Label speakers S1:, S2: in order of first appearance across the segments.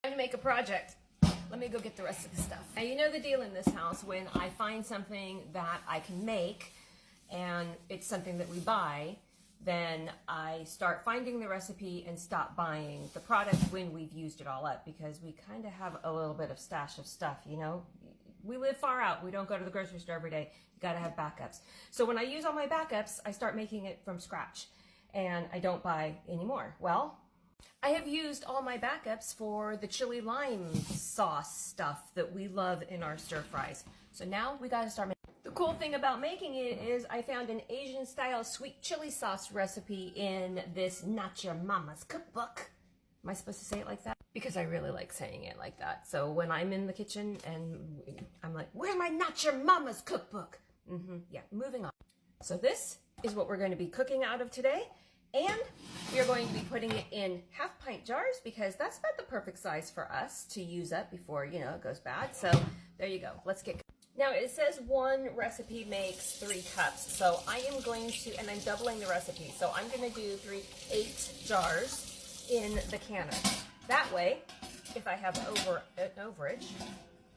S1: Time to make a project. Let me go get the rest of the stuff. Now you know the deal in this house. When I find something that I can make and it's something that we buy, then I start finding the recipe and stop buying the product when we've used it all up, because we kind of have a little bit of stash of stuff, you know? We live far out. We don't go to the grocery store every day. You gotta have backups. So when I use all my backups, I start making it from scratch and I don't buy anymore. Well, I have used all my backups for the chili lime sauce stuff that we love in our stir fries. So now we gotta start making. The cool thing about making it is I found an Asian style sweet chili sauce recipe in this Not Your Mama's cookbook. Am I supposed to say it like that? Because I really like saying it like that. So when I'm in the kitchen and I'm like, where's my Not Your Mama's cookbook? Yeah, moving on. So this is what we're going to be cooking out of today. And we are going to be putting it in half-pint jars because that's about the perfect size for us to use up before, you know, it goes bad. So there you go. Let's get going. Now it says one recipe makes 3 cups. So I am going to, and I'm doubling the recipe. So I'm going to do 8 jars in the canner. That way, if I have an overage,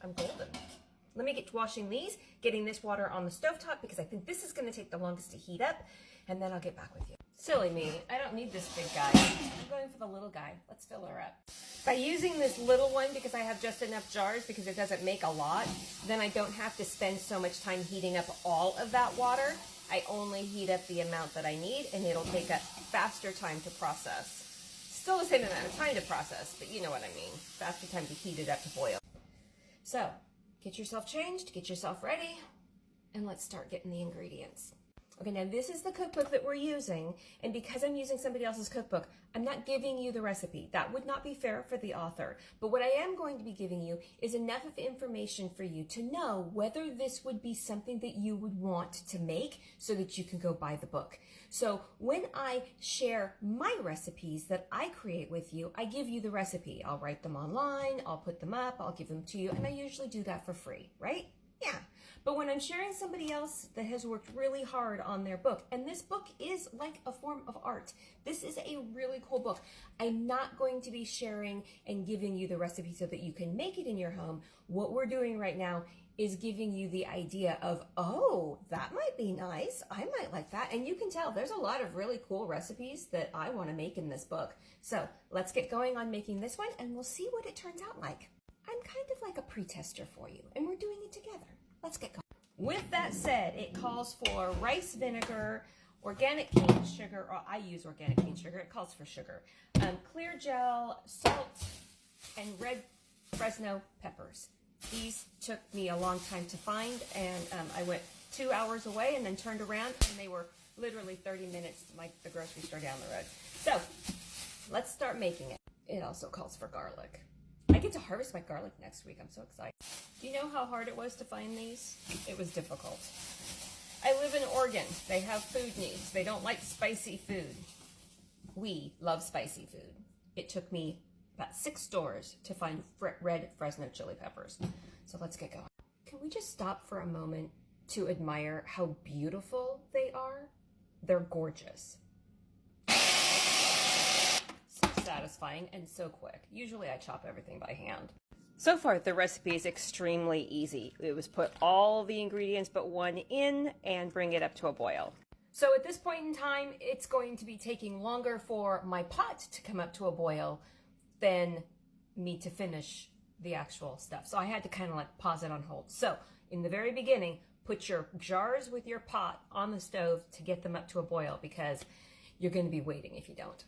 S1: I'm golden. Let me get to washing these, getting this water on the stovetop because I think this is going to take the longest to heat up, and then I'll get back with you. Silly me, I don't need this big guy. I'm going for the little guy. Let's fill her up. By using this little one, because I have just enough jars, because it doesn't make a lot, then I don't have to spend so much time heating up all of that water. I only heat up the amount that I need, and it'll take a faster time to process. Still the same amount of time to process, but you know what I mean. Faster time to heat it up to boil. So, get yourself changed, get yourself ready, and let's start getting the ingredients. Okay, now this is the cookbook that we're using, and because I'm using somebody else's cookbook, I'm not giving you the recipe. That would not be fair for the author. But what I am going to be giving you is enough of information for you to know whether this would be something that you would want to make so that you can go buy the book. So when I share my recipes that I create with you, I give you the recipe. I'll write them online, I'll put them up, I'll give them to you, and I usually do that for free, right? Yeah. But when I'm sharing somebody else that has worked really hard on their book, and this book is like a form of art. This is a really cool book. I'm not going to be sharing and giving you the recipe so that you can make it in your home. What we're doing right now is giving you the idea of, oh, that might be nice. I might like that. And you can tell there's a lot of really cool recipes that I want to make in this book. So let's get going on making this one and we'll see what it turns out like. I'm kind of like a pre-tester for you and we're doing it together. Let's get going. With that said, it calls for rice vinegar, organic cane sugar, or I use organic cane sugar, it calls for sugar, clear gel, salt, and red Fresno peppers. These took me a long time to find, and I went 2 hours away and then turned around, and they were literally 30 minutes like the grocery store down the road. So, let's start making it. It also calls for garlic. I get to harvest my garlic next week. I'm so excited. Do you know how hard it was to find these? It was difficult. I live in Oregon. They have food needs. They don't like spicy food. We love spicy food. It took me about 6 stores to find red Fresno chili peppers. So let's get going. Can we just stop for a moment to admire how beautiful they are? They're gorgeous. Satisfying and so quick. Usually I chop everything by hand. So far the recipe is extremely easy. It was put all the ingredients but one in and bring it up to a boil. So at this point in time it's going to be taking longer for my pot to come up to a boil than me to finish the actual stuff. So I had to kind of like pause it on hold. So in the very beginning, put your jars with your pot on the stove to get them up to a boil because you're going to be waiting if you don't.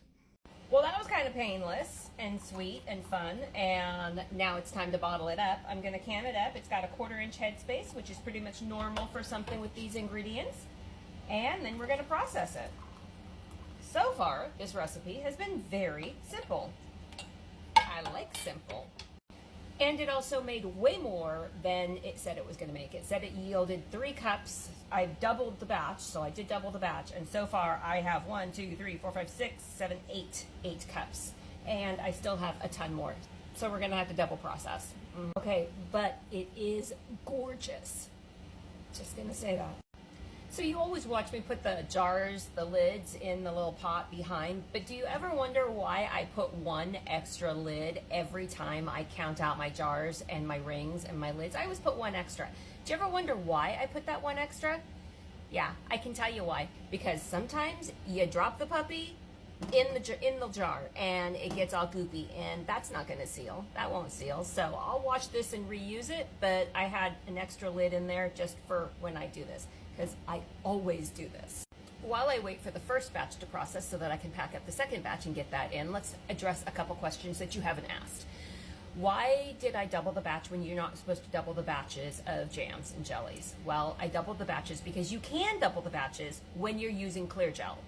S1: Well, that was kind of painless and sweet and fun, and now it's time to bottle it up. I'm going to can it up. It's got a 1/4 inch headspace, which is pretty much normal for something with these ingredients, and then we're going to process it. So far, this recipe has been very simple. I like simple. And it also made way more than it said it was going to make. It said it yielded 3 cups. I've doubled the batch, so I did double the batch. And so far, I have 1, 2, 3, 4, 5, 6, 7, 8 cups. And I still have a ton more. So we're going to have to double process. Okay, but it is gorgeous. Just going to say that. So you always watch me put the jars, the lids in the little pot behind, but do you ever wonder why I put one extra lid every time I count out my jars and my rings and my lids? I always put one extra. Do you ever wonder why I put that one extra? Yeah, I can tell you why. Because sometimes you drop the puppy in the jar and it gets all goopy, and that's not going to seal. That won't seal. So I'll wash this and reuse it, but I had an extra lid in there just for when I do this, because I always do this. While I wait for the first batch to process so that I can pack up the second batch and get that in, let's address a couple questions that you haven't asked. Why did I double the batch when you're not supposed to double the batches of jams and jellies? Well, I doubled the batches because you can double the batches when you're using clear gel.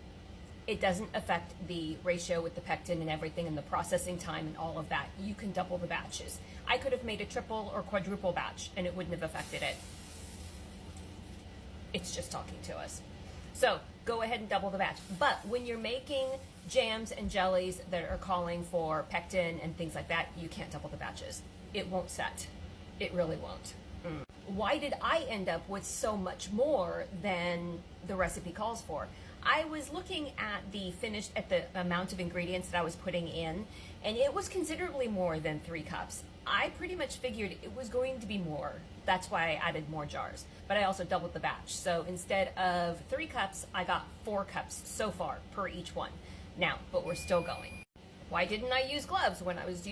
S1: It doesn't affect the ratio with the pectin and everything and the processing time and all of that. You can double the batches. I could have made a triple or quadruple batch and it wouldn't have affected it. It's just talking to us. So go ahead and double the batch. But when you're making jams and jellies that are calling for pectin and things like that, you can't double the batches. It won't set. It really won't. Why did I end up with so much more than the recipe calls for? I was looking at the amount of ingredients that I was putting in, and it was considerably more than 3 cups. I pretty much figured it was going to be more. That's why I added more jars. But I also doubled the batch. So instead of 3 cups, I got 4 cups so far per each one. Now, but we're still going. Why didn't I use gloves when I was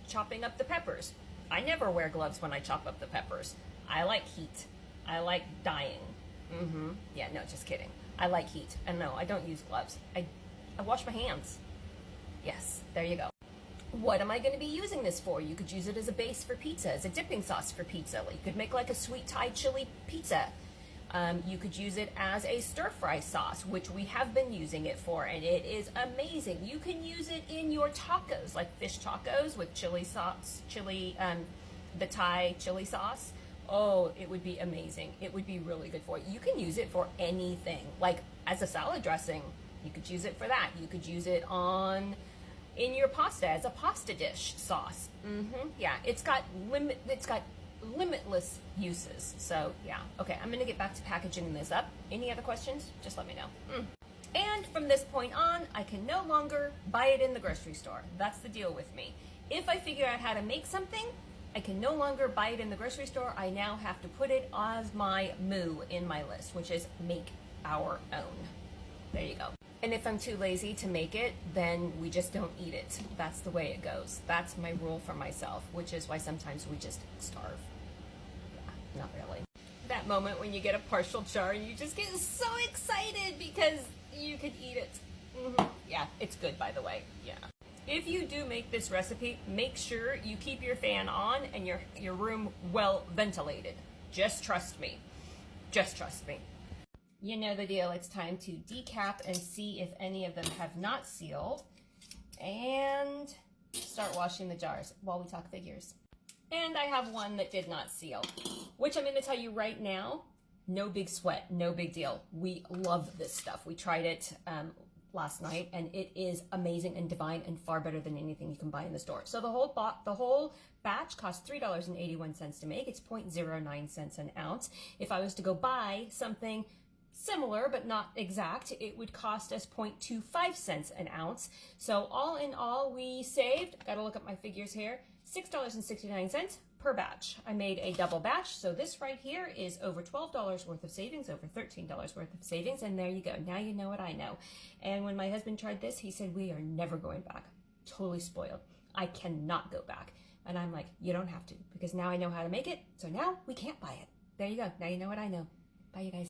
S1: chopping up the peppers? I never wear gloves when I chop up the peppers. I like heat. I like dyeing. Yeah, no, just kidding. I like heat. And no, I don't use gloves. I wash my hands. Yes, there you go. What am I going to be using this for? You could use it as a base for pizza, as a dipping sauce for pizza. You could make like a sweet Thai chili pizza. You could use it as a stir-fry sauce, which we have been using it for, and it is amazing. You can use it in your tacos, like fish tacos with chili sauce, the Thai chili sauce. Oh, it would be amazing. It would be really good for it. You can use it for anything, like as a salad dressing. You could use it for that. You could use it in your pasta as a pasta dish sauce. Yeah, it's got limitless uses. So yeah, okay, I'm gonna get back to packaging this up. Any other questions? Just let me know. And from this point on, I can no longer buy it in the grocery store. That's the deal with me. If I figure out how to make something, I can no longer buy it in the grocery store. I now have to put it as my MOO in my list, which is make our own. There you go. And if I'm too lazy to make it, then we just don't eat it. That's the way it goes. That's my rule for myself, which is why sometimes we just starve. Yeah, not really. That moment when you get a partial jar and you just get so excited because you could eat it. Yeah, it's good, by the way. Yeah. If you do make this recipe, make sure you keep your fan on and your room well ventilated. Just trust me. Just trust me. You know the deal. It's time to decap and see if any of them have not sealed. And start washing the jars while we talk figures. And I have one that did not seal, which I'm going to tell you right now, no big sweat, no big deal. We love this stuff. We tried it last night, and it is amazing and divine and far better than anything you can buy in the store. So the whole batch costs $3.81 to make. It's 0.09 cents an ounce. If I was to go buy something similar but not exact, it would cost us 0.25 cents an ounce. So all in all, we saved, gotta look at my figures here, $6.69 per batch. I made a double batch, so this right here is over $12 worth of savings, over $13 worth of savings, and there you go. Now you know what I know. And when my husband tried this, he said, we are never going back. Totally spoiled. I cannot go back. And I'm like, you don't have to, because now I know how to make it, so now we can't buy it. There you go. Now you know what I know. Bye, you guys.